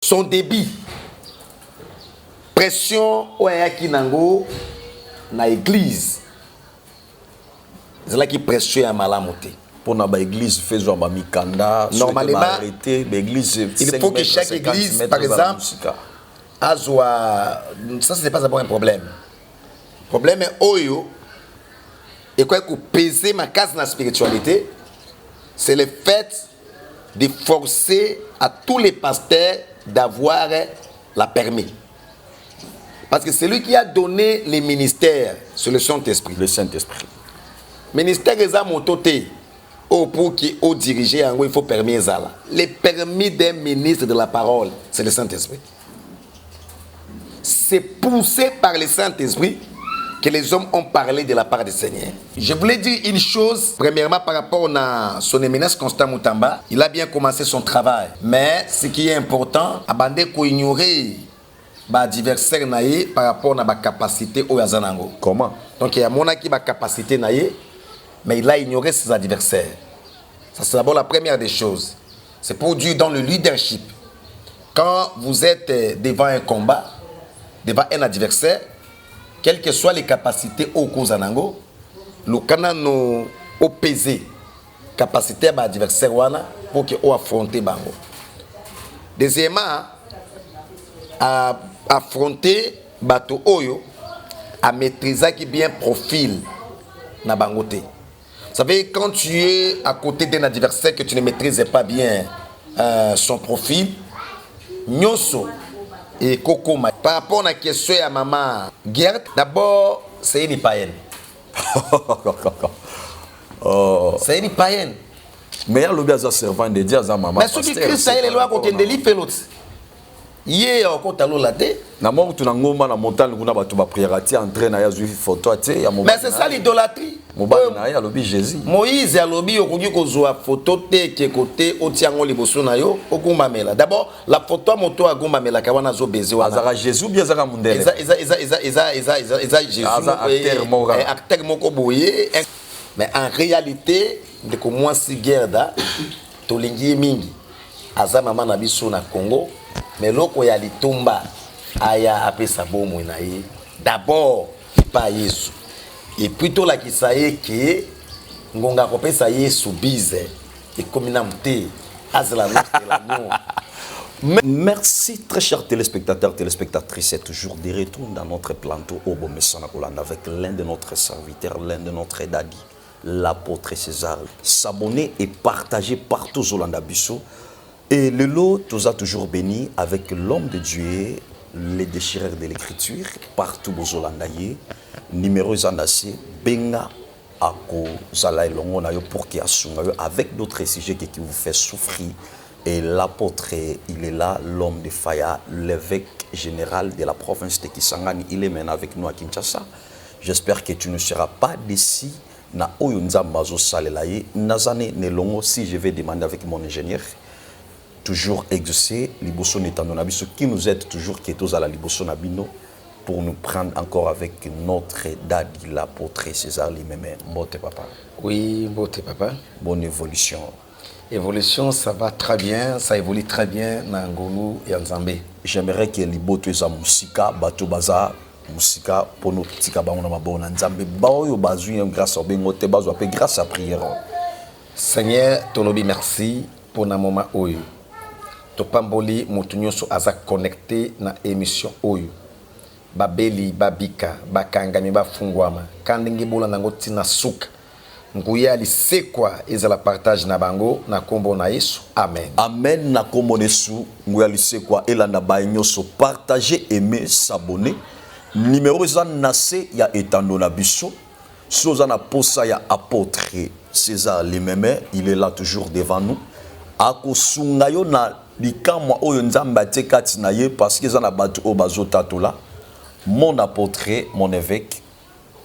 son débit. Pression oyaki nango na église. C'est là qui pression à malamoté. Pour na église faisons ba mikanda. Normalement, l'église. Il faut que chaque église, par exemple, ça c'est pas d'abord un problème. Le problème est oyo et quoi que peser ma case dans la spiritualité, c'est le fait de forcer à tous les pasteurs d'avoir la permis. Parce que c'est lui qui a donné les ministères sur le Saint-Esprit. Le Saint-Esprit. Ministère des mototé pour qui au diriger en gros il faut permis là. Les permis d'un ministre de la parole, c'est le Saint-Esprit. C'est poussé par le Saint-Esprit que les hommes ont parlé de la part du Seigneur. Je voulais dire une chose, premièrement par rapport à son éminence Constant Moutamba, il a bien commencé son travail. Mais ce qui est important, abandé qu'on ignorer adversaire naïe par rapport à la capacité au Yazanango. Comment? Donc il y a mon qui a capacité naïe, mais il a ignoré ses adversaires. Ça c'est d'abord la première des choses. C'est pour dire dans le leadership. Quand vous êtes devant un combat, devant un adversaire, quelles que soient les capacités au Kozanango, le canano opposé capacité à l'adversaire pour qu'il affronte Bango. Deuxièmement, à affronter Bato Oyo, à maîtriser qui bien profil na Bangote. Vous savez, quand tu es à côté d'un adversaire que tu ne maîtrises pas bien son profil, Nyoso et Kokoma. Par rapport à la question à maman Gert, d'abord, c'est une païenne. C'est une païenne. Mais il y a le servant de dire à maman. Mais ceux qui crient ça, il est loin qu'on te délivre l'autre. Hier, on a laté. Na mo tu na ngoma na montagne kuna batu ba prière ati entrer na ya zui photo ati ya mo. Mais c'est ça l'idolâtrie. Mobali na ya lobi Jésus. Moïse a lobi okoki kozwa photo te ke côté otiango liboso na yo okumbamela. D'abord la photo moto agumbamela ka wana zo baiser wana. Azaka Jésus bien zaka mundele. Eza Jésus acteur moko boye. Mais en réalité de ko moi si gerda to lingi mingi. Aza mama na biso na Congo. Mais loko ya litumba aya apesa bomo na ye d'abord pas Yesu et plutôt la kisaye que ngonga kopesa Yesu bize et comme na mté azla Merci très chers téléspectateurs, téléspectatrices, c'est toujours des retours dans notre plateau au Bomesana Kolanda avec l'un de notre serviteurs, l'un de notre daddy, l'apôtre César. S'abonner et partager partout au Landa Bissot. Et le lot nous a toujours béni avec l'homme de Dieu, les déchireurs de l'écriture, partout aux Hollandais, numéro Zandassé, Benga, Ako, Zalaï Longonayo, pour qu'il y ait avec d'autres sujets qui vous fait souffrir. Et l'apôtre, il est là, l'homme de Faya, l'évêque général de la province de Kisangani, il est maintenant avec nous à Kinshasa. J'espère que tu ne seras pas d'ici. Na Oyunza Mazo Salelaye, Nazane Nelongo, si je vais demander avec mon ingénieur. Toujours exaucé, Liboso Netanonabiso, qui nous aide toujours, qui est à la Liboso Nabino, pour nous prendre encore avec notre daddy, l'apôtre César Limeme. Mbote papa. Oui, mbote papa. Bonne évolution. Évolution, ça va très bien, ça évolue très bien dans Ngolu et en Zambé. J'aimerais que Liboto eza musika, bato baza musika, pour nous petits kabano na mabona Nzambe. Baoyo bazui grâce à bengote, bazo appelé grâce à prière. Seigneur, Tonobi, merci pour na moment oyo. Topamboli motunyoso aza connecté na émission oyo babeli babika bakangami bafungwama kandingi bola nango tina suka nguya lisekwa ezala partage na bango na kombo na Yesu amen amen na kombo na Yesu nguya lisekwa elanda ba nyoso partager aimer s'abonner numéro za nase ya etando na biso soza na posa ya apôtre César Limeme il est là toujours devant nous akosunga yo na likamwa oyo nzamba tekati na ye parce que za na bato o bazotatu là mon apôtre mon évêque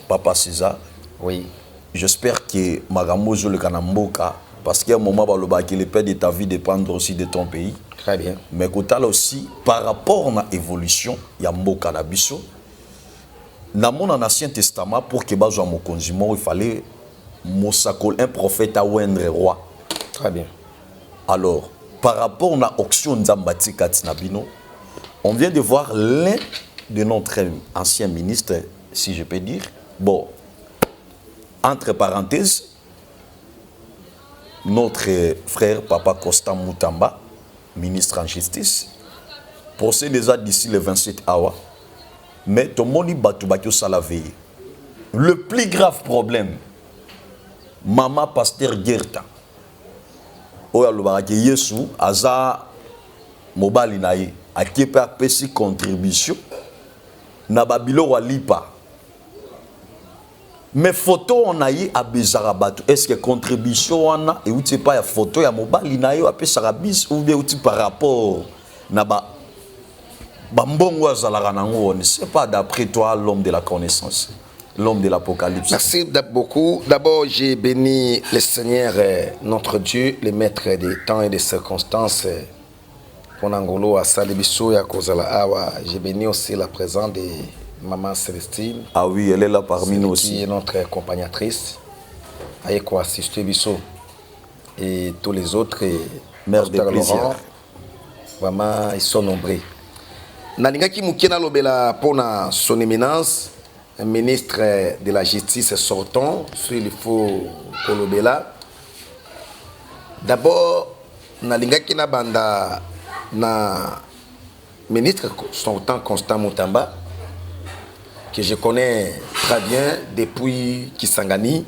papa César oui j'espère que magamozo le kanamboka parce qu'à un moment baloba que le père de ta vie dépend aussi de ton pays très bien mais kotala aussi par rapport à l'évolution ya mboka na biso na mon ancien testament pour que bazo mokonzimo il fallait mosakol un prophète à wendre roi très bien alors par rapport à l'auction Nzambati Katinabino, on vient de voir l'un de notre ancien ministre, si je peux dire, bon, entre parenthèses, notre frère Papa Constant Moutamba, ministre en justice, procès déjà d'ici le 27 août, mais tout le monde battu salavé. Le plus grave problème, Maman Pasteur Gerta, oya lobaki Yesu aza mobali naye akepe apesi contribution na babilo walipa. Mais photo on a eu à Bezarabatu. Est-ce que contribution on a et où tu pas la photo ya mobali na yo apesa rabis ou bien par rapport na ba bambongo azalaka nango, c'est pas d'après toi l'homme de la connaissance, l'homme de l'Apocalypse. Merci beaucoup. D'abord, j'ai béni le Seigneur, notre Dieu, le maître des temps et des circonstances. J'ai béni aussi la présence de Maman Célestine. Ah oui, elle est là parmi nous aussi. Qui est notre accompagnatrice. Elle est assisté Bissot. Et tous les autres. Mère de plaisir. Vraiment, ils sont nombreux. Nalingaki Moukena Lobela pour son éminence. Un ministre de la justice sortant, il faut Kolobela. D'abord, Nalingaki Nabanda, na ministre sortant Constant Moutamba, que je connais très bien depuis Kisangani.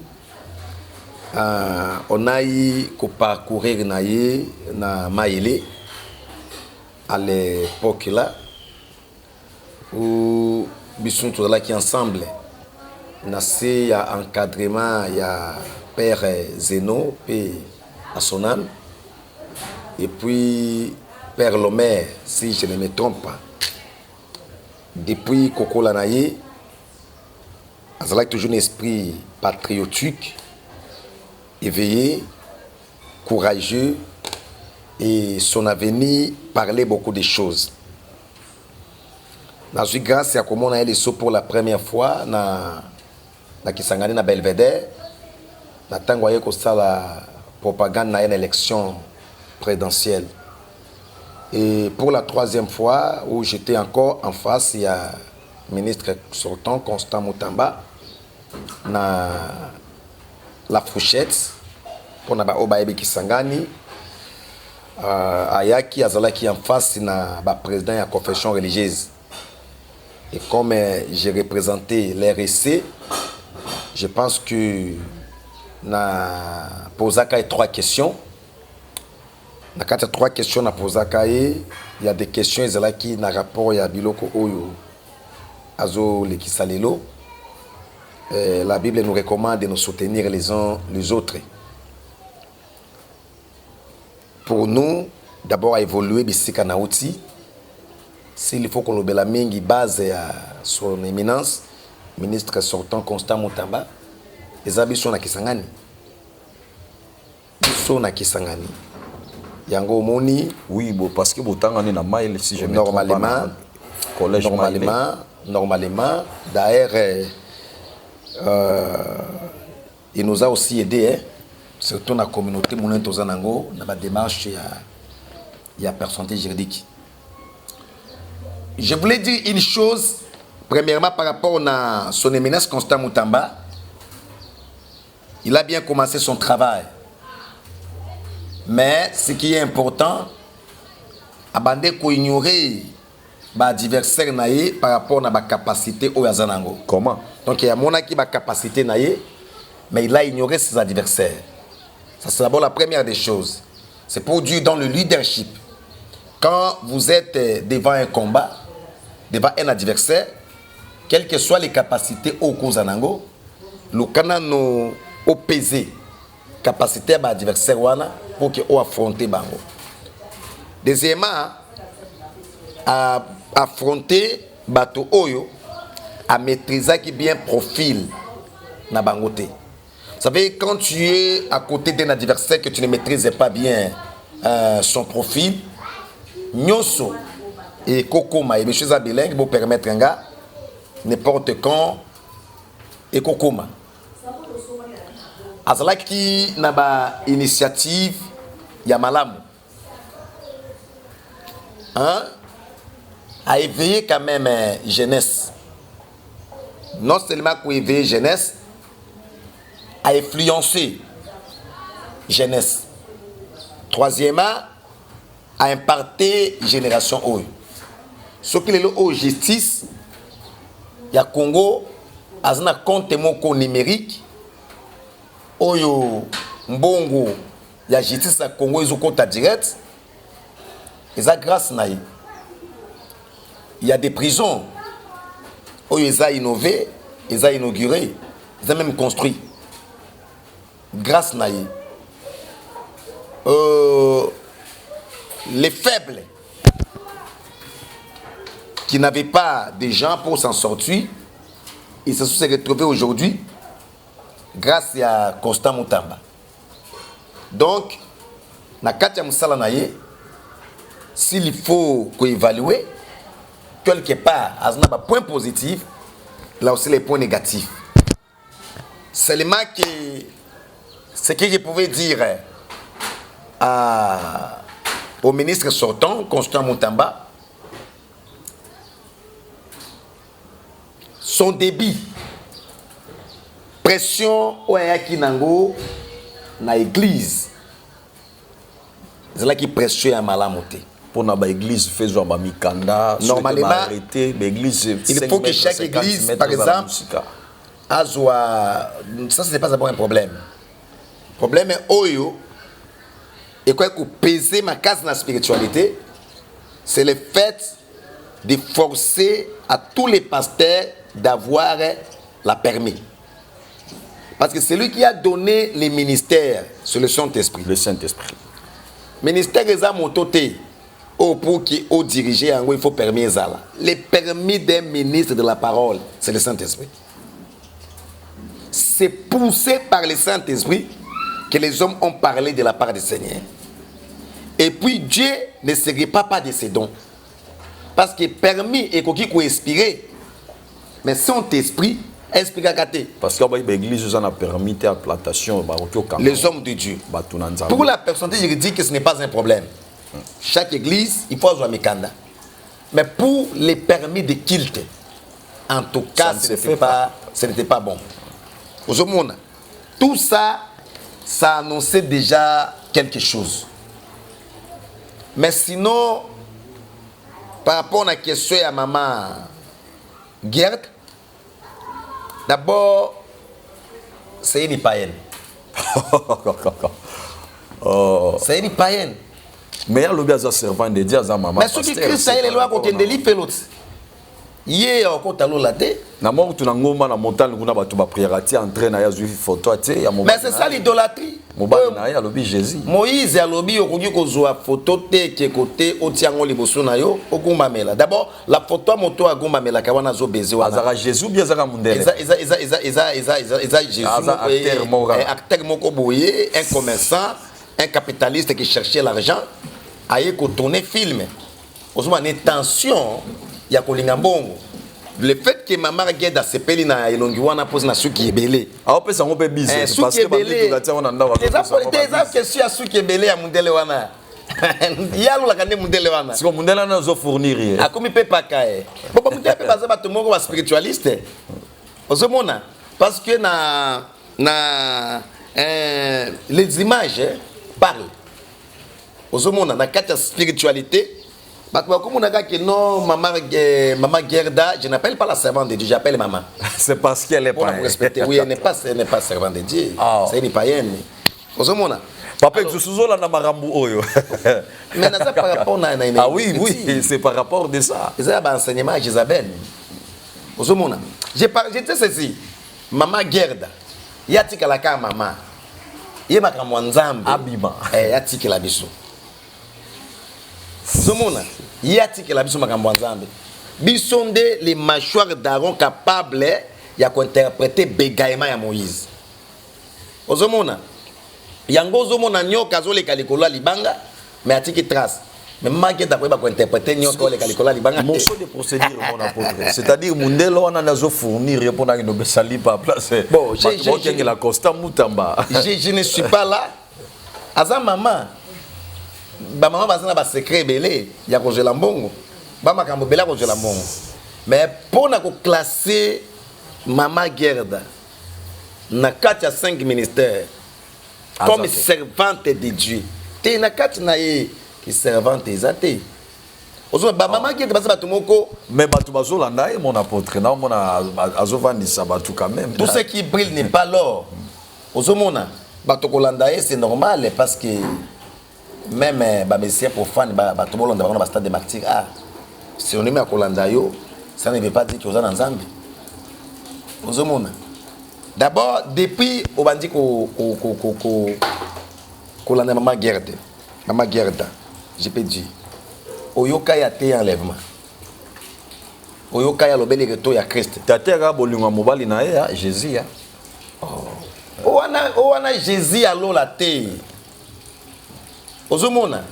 On a eu qu'à parcourir na Maïlé à l'époque là, où Bisson tout là qui ensemble il y a encadrement, il y a Père Zeno et à son âme, et puis Père Lomé, si je ne me trompe pas. Depuis Koko Lanaye, il y a toujours un esprit patriotique, éveillé, courageux, et son avenir parlait beaucoup de choses. J'ai grâce à comment on a eu les sauts pour la première fois na Kisangani na Belvedere. Na tangoye ko la propagande na une élection présidentielle. Et pour la troisième fois où j'étais encore en face, il y a le ministre sortant Constant Moutamba na la fourchette pour na ba obayebi Kisangani. Ayaki azalaki en face na ba président de la confession religieuse. Et comme j'ai représenté l'RSC, je pense que na posaka trois questions. Na quatre trois questions na posaka il y a des questions qui na rapport ya biloko oyo azo le kisalelo. La Bible nous recommande de nous soutenir les uns les autres. Pour nous, d'abord à évoluer bisika na outil. S'il faut qu'on la mingi base à son éminence, ministre sortant Constant Moutamba, les habits sont à Kisangani. Ils sont à Kisangani. Yango Moni. Oui, bon, parce que vous avez un mail si je me normalement, collège normalement, d'ailleurs, il nous a aussi aidé, hein, surtout dans la communauté Moulin Tozanango, dans la démarche, il y a personnalité juridique. Je voulais dire une chose, premièrement par rapport à son éminence Constant Moutamba. Il a bien commencé son travail. Mais ce qui est important, abandé qu'on ignorer l'adversaire par rapport à la capacité au Yazanango. Comment? Donc il y a mon qui a capacité mais il a ignoré ses adversaires. Ça c'est d'abord la première des choses. C'est pour dire dans le leadership. Quand vous êtes devant un combat, devant un adversaire, quelles que soient les capacités au Kozanango, le canano opposé, capacité à l'adversaire pour qu'il affronte Bango. Deuxièmement, à affronter Bato Oyo, à maîtriser qui bien profil na Bangote. Vous savez, quand tu es à côté d'un adversaire que tu ne maîtrises pas bien son profil, Nyoso et Kokoma et les choses à bilingue vont permettre un gars n'importe quand et Kokoma. Azalaki n'a pas initiative Yamalamu. hein, a éveillé quand même jeunesse. Non seulement pour éveiller jeunesse, a influencé jeunesse. Troisièmement, a imparté génération haut. Ce qui est là au justice, il y a Congo, a un compte numérique, oyo mbongo, il y a justice à Congo, ils ont compte direct. Et ça grâce à il y a des prisons où ils ont innové, ils ont inauguré, ils ont même construit. Grâce à les faibles qui n'avaient pas de gens pour s'en sortir, ils se sont retrouvés aujourd'hui grâce à Constant Moutamba. Donc, na Katia Moussala Naye, s'il faut évaluer, quelque part, à un point positif, là aussi les points négatifs. Seulement que ce que je pouvais dire au ministre sortant, Constant Moutamba, son débit, pression au Ayakinango, na église, c'est là qui pression à Malamoté. Pour l'église, faisons un mikanda. Normalement, il faut que chaque église, par exemple, ça ce n'est pas un problème. Le problème est Oyo, et quoi que peser ma case dans la spiritualité, c'est le fait de forcer à tous les pasteurs d'avoir la permis. Parce que c'est lui qui a donné les ministères sur le Saint-Esprit. Le Saint-Esprit. Ministère est à montoté. Pour qui au diriger, il faut permis. Les permis d'un ministre de la parole, c'est le Saint-Esprit. C'est poussé par le Saint-Esprit que les hommes ont parlé de la part du Seigneur. Et puis Dieu ne se répand pas de ses dons. Parce que permis est qu'il faut inspirer. Mais Saint-Esprit inspire à gâter. Parce que l'église a permis la plantation. Les hommes de Dieu. Pour la personnalité juridique, ce n'est pas un problème. Chaque église, il faut avoir mikanda. Mais pour les permis de culte, en tout cas, ce n'était pas bon. Tout ça, ça annonçait déjà quelque chose. Mais sinon, par rapport à la question à maman Gerd, d'abord, c'est une païenne. C'est une païenne. Mais il y a le servant de Dieu à maman. Mais ce qui Christ a les lois contre des livres l'autre. Hier encore t'as la té. Na mort tu ngoma na montagne kuna batu ba prière ati entraîne na yazu photo ati ya mais c'est ça l'idolâtrie. Mobali na ya lobi Jésus. Moïse a lobi okoki kozwa photo te ke côté otiango liboso na yo okumba mela. D'abord la photo moto agomba mela ka wana zo baiser wana. Azara Jésus bien zaka mundele. Eza Jésus acteur moko boye, un commerçant, un capitaliste qui cherchait l'argent. Aye ko tourner film. Osuma une tension ya kolinga mbongo. Le fait que maman Geda sepeli na elongi wana pose na suki ebele. A opesa ngo pe business parce que bantu gatia wana ndawa. Des question ya suki ebele ya mundele wana. Yalo la kande mundele wana. Siko mundele na zo fournir ye. Akomi pe pakae. Boba mundele pe baza bato moko ba spiritualiste. Osomona parce que les images parlent. Osomona na kata spiritualité. Que non, maman Gerda, je n'appelle pas la servante de Dieu, j'appelle maman. C'est parce qu'elle est pas. Oui, elle n'est pas servante de Dieu. Oh. C'est une païenne. Osomona. Papa, tu suis là dans Marambu Oyo. Mais ça par rapport à ah oui, c'est par rapport de ça. C'est un enseignement à Isabelle. Osomona. J'ai dit ceci. Maman Gerda. Yatika la ka maman. Yema Nzambe. Abima. Yatika la biso. Zomona, yati la biso makambo nzambe. Bisonde les mâchoires d'Aaron capables ya interpréter bégaiement ya Moïse. Ozomona. Yango zomona nyoka zo le kalikola libanga mais atiki trace. Mais magie d'après ba interpréter nyoka le kalikola libanga. Morceau de procédure mon apôtre. C'est-à-dire mundelo wana nazo fournir pour na no sali pas place. Bon, j'ai la Constant Moutamba. Je ne suis pas là. Aza maman. ba maman bazana ba secret belé ya ko jela mbongo ba makambo belé ko jela mbongo mais pour na ko classer Mama Gerda na kati ya 5 ministères comme servante de Dieu te na kati na ye ki servante ezate ozo ba Mama Gerda basa batu moko mais batu bazolanda ye mon apôtre na mona azovandisa batu quand même tout ce qui brille n'est pas l'or ozo mona batu kolanda ye c'est normal parce que même ba messieurs profanes batu bolanda ba stade de martyrs ah si on est à kolanda yo ça ne veut pas dire que vous êtes en Zambie. D'abord, depuis au bandi ko la Mama Gerda, je peux dire, Oyoka ya te enlèvement. Oyoka ya lobeli reto ya Christ. Tatera bolinga mobali na ya Jésus ya. Oh wana Jésus alola te. Ozomona.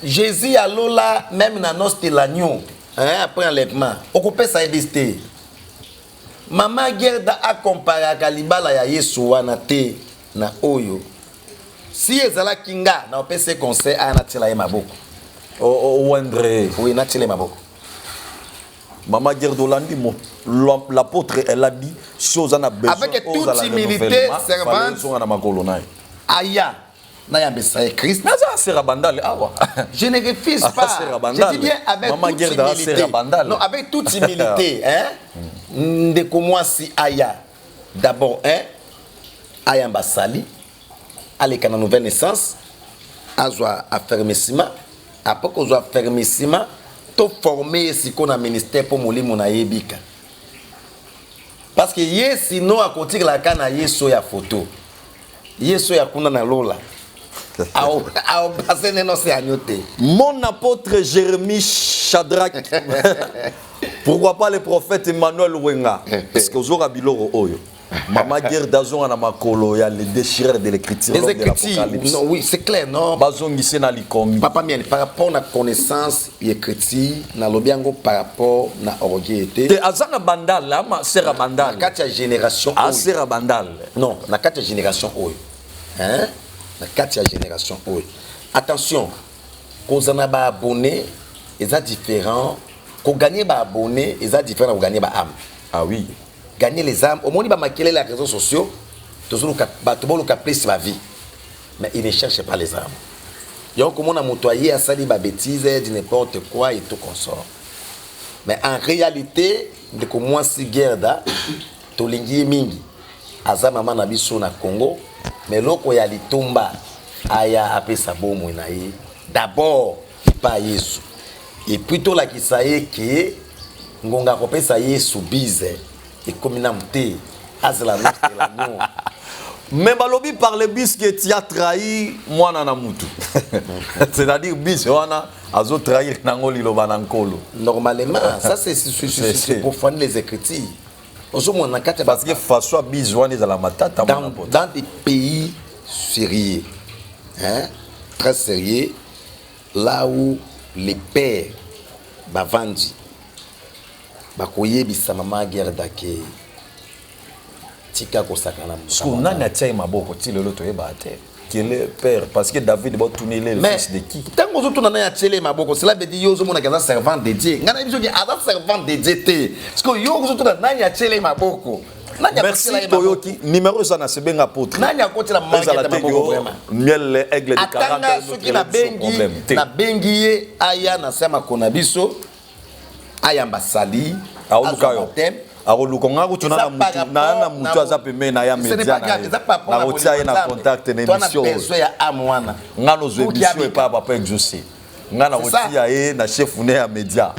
Jésus alola même na nos de l'agneau. Après enlèvement, on peut ça exister. Mama Gerda a comparé à Kalibala ya Yesu wana te na oyo. Si ezala kinga na opese conseil a natila ye maboko. Wendre. Oui, natila maboko. Mama Gerda Olandi l'apôtre elle a dit chose en a besoin. Avec toute humilité servante. Aya. Christ. Je ne refuse pas. Je dis bien avec toute humilité. Non, avec toute humilité. De comme moi si Aya. D'abord, Aya Mbasali. Allez, quand la nouvelle naissance. Azwa affermissement. Après qu'on soit affermissement, tout former si qu'on a ministère pour mouler mon aébika. Parce que sinon à côté de la canne à yeso ya photo. Yeso ya kuna na lola. Mon apôtre Jérémie Shadrach. Pourquoi pas le prophète Emmanuel Wenga? Parce que Ozora Biloro Oyo. Mama Gerda Zon na makolo ya les déchireurs de l'écriture de l'Apocalypse. Non, oui, c'est clair, non. Bazon gissé na likomi. Papa mien, par rapport à la connaissance écriture, na lobiango par rapport na orgueillité. Te azana bandal la ma sera bandal. Na katia génération. Ah sera bandal. Non, na katia génération Oyo. Hein? Na katia génération Oyo. Attention, qu'on a ba abonné, ils sont différents. Qu'on gagne ba abonné, ils sont différents qu'on gagne ba âme. Ah oui. Gagner les âmes. Au moins, il va maquiller les réseaux sociaux. Tout le monde a pris sa vie. Mais il ne cherche pas les âmes. Il y a comment on a montoyé à ça, des bêtises, dit n'importe quoi et tout consort. Mais en réalité, de comme moi, si Gerda, to lingi mingi, aza maman na biso na Congo, mais loko ya litomba, aya apé sa bomo na ye. D'abord, pas Yesu. Et plutôt la qui saye que ngonga kopé sa Yesu bise. Et comme il a monté, Azla l'agneau. Mais balobi par le bis que tu as trahi, moi nana mutu. C'est-à-dire bis wana azo trahir nangoli lo banankolo. Normalement, ça c'est pour fonder les écritures. Parce que François bis wana za la matata dans des pays sérieux, hein, très sérieux, là où les pères bavandi bakoye bisa Mama Gerda ke tika ko sakana msko nani atia maboko ti lelo to yeba te que le père parce que David va tourner le fils de qui tango zo tuna na atia maboko cela veut dire yo zo mona kaza servant de Dieu ngana biso ki aza servant de Dieu te parce que yo zo tuna nani atia maboko. Merci Toyoki numéro ça na sebenga apôtre nani akotela Mama Gerda maboko vraiment miel aigle de 40 ans soki na bengi aya na sema kona biso aya mbasali aolukayo aolukonga kutuna na mutu aza pembe na ya media na rotia ye na contact na émission ya amwana ngano zo émission pa papa exaucé ngana rotia ye na chef ne ya media.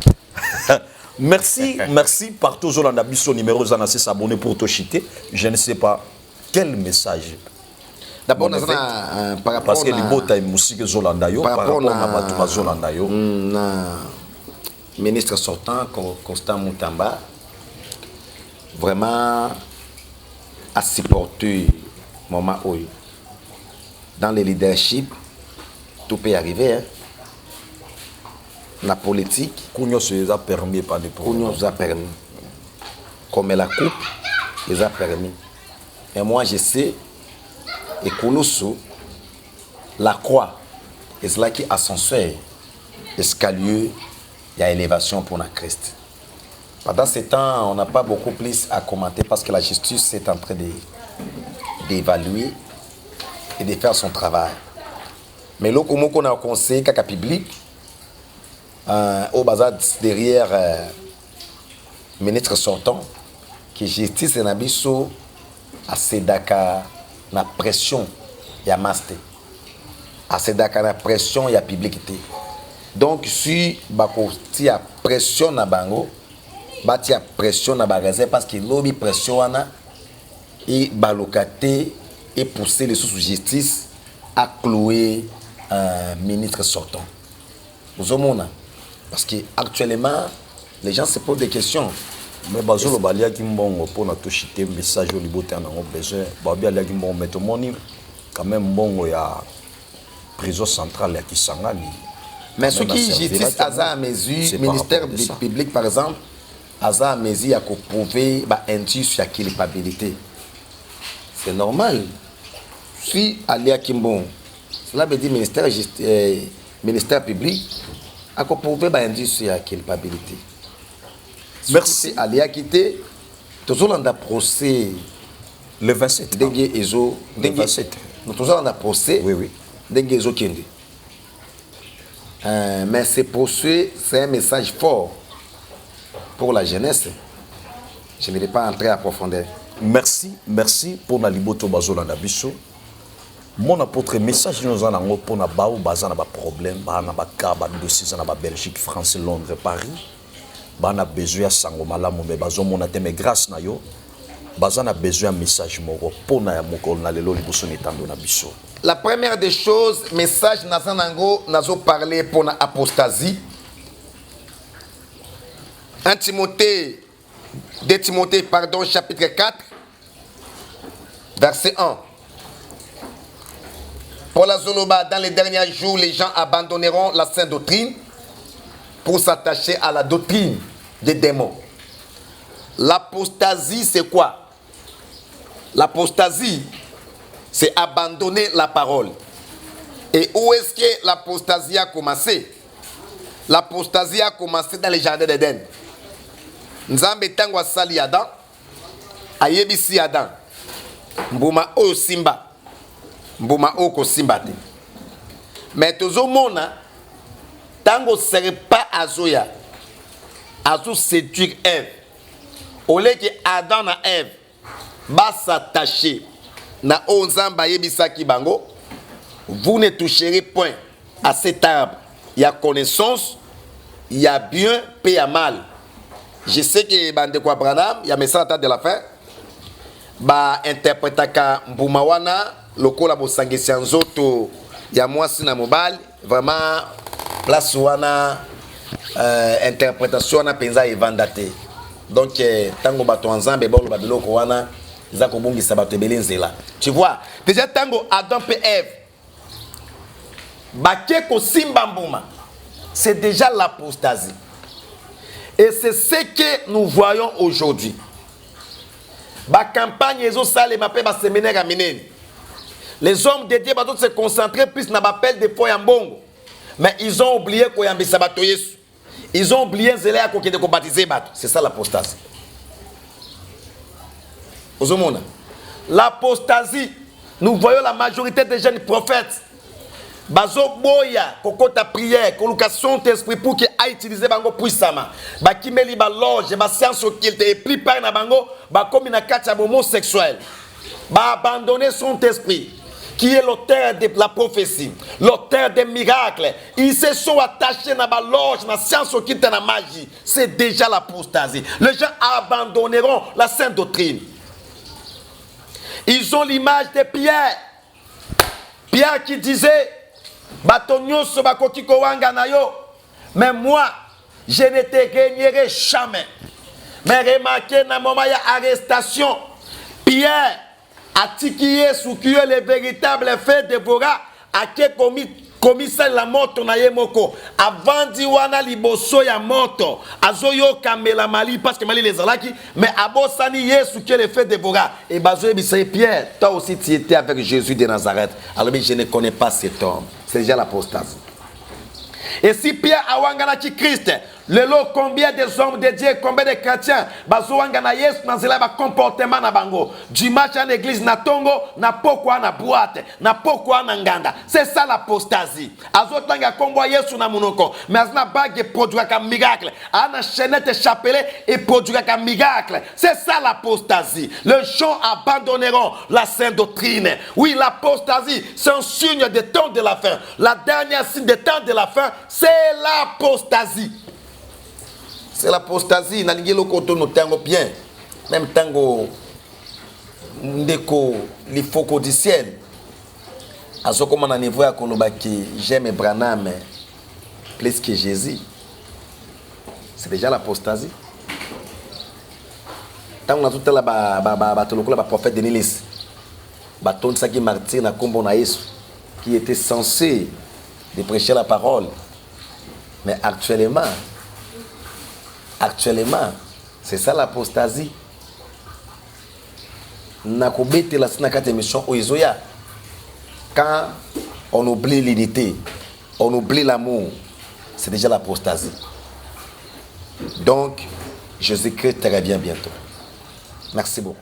Merci partout Zolanda biso numéro zana c'est s'abonner pour te chiter. Je ne sais pas quel message. D'abord par rapport parce que les bota musique Zolanda yo par rapport na batu Zolanda yo na ministre sortant Constant Moutamba vraiment a supporté Maman Oyo. Dans le leadership, tout peut arriver. Hein. La politique, Kounyo se les a permis par des problèmes. Kounyo les a permis. Comme la coupe, les a permis. Et moi je sais, et Kouloussou, la croix, et cela qui ascenseur, escalier, il y a élévation pour la Christ. Pendant ce temps, on n'a pas beaucoup plus à commenter parce que la justice est en train d'évaluer et de faire son travail. Mais là, comme on a conseillé qu'à public, au bazar derrière le ministre sortant, que justice et nabiso à Sedaka na pression il y a master. À Sedaka na pression il y a publicité. Donc si bakoti a pression na bango, bati a pression na bagasin parce que lobby pression ana et balokate et pousser les sous justice à clouer un ministre sortant. Vous avez parce que actuellement les gens se posent des questions. Mais bazolo balia ki mbongo pour na toucher message au liboté na besoin babia lia ki mbongo mais to moni quand même mbongo ya prison centrale ya Kisangani. Mais ce qui justice à à mesure ministère public par exemple à mesure à prouver ba indice ya culpabilité. C'est normal. Si alia kimbon cela veut dire ministère public à prouver ba indice ya culpabilité. Merci. Alia quitté. Toujours dans le procès. Le 27. Le 27. Nous toujours dans le procès. Oui, oui. Dengue Kende. Mais ce procès, c'est un message fort pour la jeunesse. Je ne vais pas entrer à profondeur. Merci pour la liboto bazola na biso. Mon apôtre message nous en avons pour na bao bazana ba problème, ba na ba cas, ba dossier na ba Belgique, France, Londres, Paris. Bana besoin sango malamu me bazomona te me grâce na yo bazana besoin message moko pona ya mokolo na lelo liboso netando na biso. La première des choses, message nazanango nazo parler pour la apostasie. 2 Timothée pardon chapitre 4 verset 1. Pour la Zoloba, dans les derniers jours, les gens abandonneront la sainte doctrine pour s'attacher à la doctrine des démons. L'apostasie, c'est quoi? L'apostasie, c'est abandonner la parole. Et où est-ce que l'apostasie a commencé? L'apostasie a commencé dans les jardins d'Éden. Nzambe tango asali Adam, ayebisi Adam, mbuma o simba, mbuma o ko simba te. Mais tozo mona, tango serpa azoya, azo séduire Ève. Au lieu que Adam et Ève va s'attacher na onzamba yebisaki bango, vous ne toucherez point à cet arbre. Il y a connaissance, il y a bien, puis il y a mal. Je sais que bande kwa Branham, il y a message de la fin. Ba interprétaka mbumawana lokola bo sangesi nzoto ya mwasi na mobali, vraiment place wana interprétation na penza evandate. Donc tango bato nzambe bolo babiloko wana za kobungisa bato belenzela. Tu vois, déjà tango Adam et Ève baké ko simba mbuma, c'est déjà l'apostasie. Et c'est ce que nous voyons aujourd'hui. La campagne les hommes de Dieu doivent se concentrer plus dans l'appel de foi en bongo. Mais ils ont oublié qu'il y a un sabato Yesu. Ils ont oublié de baptiser. C'est ça l'apostasie. L'apostasie, nous voyons la majorité des jeunes prophètes. Bazo boya kokota prière koluka son esprit pour que a utiliser bango puissamment ba kimeli ba loge ba science occulte et plus par na bango ba comme na katia homosexuel ba abandonner son esprit qui est l'auteur de la prophétie, l'auteur des miracles. Ils se sont attachés na ba loge na science occulte na magie. C'est déjà l'apostasie. Les gens abandonneront la sainte doctrine. Ils ont l'image de Pierre. Pierre qui disait mais moi, je ne te gagnerai jamais. Mais remarquez, dans le moment de l'arrestation, Pierre a tiqué sous qui le véritable fait de Bora a commis komisa la moto na ye moko avandi wana liboso ya moto azoyo kamela mali parce que mali les alaki mais abosani Yesu qui le fait dévorer et bazo ebisa Pierre toi aussi tu étais avec Jésus de Nazareth alors mais je ne connais pas cet homme c'est déjà l'apostasie. Et si Pierre awangana ki Christ, lelo combien des hommes de Dieu, combien de chrétiens, bazo wangana Yesu na zela ba comportement na bango. Dimanche en église na tongo, na pokwa na boîte, na pokwa na nganda. C'est ça l'apostasie. Azotanga kombo Yesu na munoko, mais azna bague produire comme miracle. Ana chaînette chapelet et produire comme miracle. C'est ça l'apostasie. Les gens abandonneront la sainte doctrine. Oui, l'apostasie, c'est un signe des temps de la fin. La dernière signe des temps de la fin, c'est l'apostasie. C'est l'apostasie. Nalingi lokoto no tango bien. Même tango ndeko l'ifoko du ciel. Azoko mana niveau ya kolobaki j'aime Branham plus que Jésus. C'est déjà l'apostasie. Tant on a tout là ba tolokola ba prophète de Nilis. Ba ton saki martyr na kombo na Yesu qui était censé de prêcher la parole. Mais actuellement, c'est ça l'apostasie. Nakobete la sinakate mission oizoya. Quand on oublie l'unité, on oublie l'amour, c'est déjà l'apostasie. Donc, Jésus-Christ te revient bientôt. Merci beaucoup.